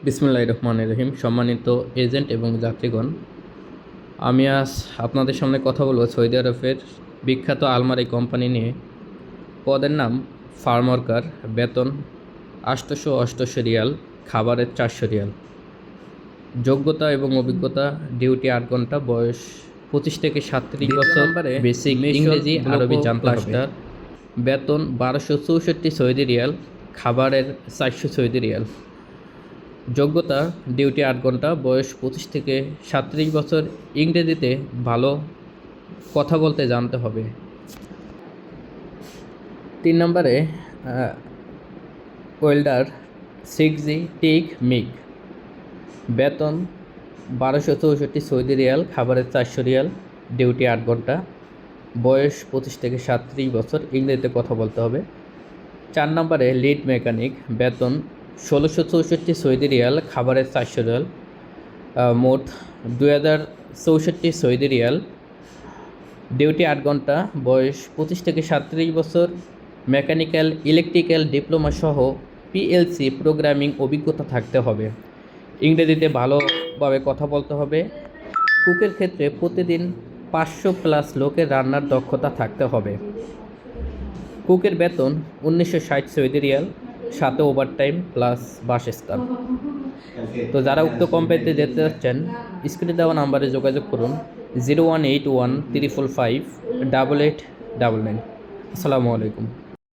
বিসমিল্লাহির রহমানির রহিম। সম্মানিত এজেন্ট এবং যাত্রীগণ, আমি আজ আপনাদের সামনে কথা বলবো সৌদি আরবের বিখ্যাত আলমারি কোম্পানি নিয়ে। পদের নাম ফার্ম ওয়ার্কার, বেতন 888 রিয়াল, খাবারের 400 রিয়াল। যোগ্যতা এবং অভিজ্ঞতা: ডিউটি 8 ঘন্টা, বয়স 25 থেকে 37 বছর, বেসিক ইংরেজি আরবি জানতে হবে। বেতন 1264 সৌদি রিয়াল, খাবারের 400 সৌদি রিয়াল। যোগ্যতা: ডিউটি 8 ঘন্টা, বয়স 25 থেকে 37 বছর, ইংরেজিতে ভালো কথা বলতে জানতে হবে। 3 নম্বরে ওয়েল্ডার 6G টিক মিগ। বেতন 1264 সৌদি রিয়াল, খাবারের 400 রিয়াল, ডিউটি 8 ঘন্টা, বয়স 25 থেকে 37 বছর, ইংরেজিতে কথা বলতে হবে। 4 নম্বরে লিড মেকানিক। বেতন 1664 সৌদি রিয়াল, খাবারের 400 রিয়াল, মোট 2064 সৌদি রিয়াল, ডিউটি 8 ঘন্টা, বয়স 25 থেকে 37 বছর, মেকানিক্যাল ইলেকট্রিক্যাল ডিপ্লোমা সহ PLC প্রোগ্রামিং অভিজ্ঞতা থাকতে হবে। ইংরেজিতে ভালোভাবে কথা বলতে হবে। কুকের ক্ষেত্রে প্রতিদিন 500+ লোকের রান্নার দক্ষতা থাকতে হবে। কুকের বেতন 1960 সৌদি রিয়াল, সাথে ওভারটাইম প্লাস বাসস্থান। তো যারা উক্ত কোম্পানিতে যেতে যাচ্ছেন, স্ক্রিনে দেওয়া নাম্বারে যোগাযোগ করুন 0181 345 8899। আসসালামু আলাইকুম।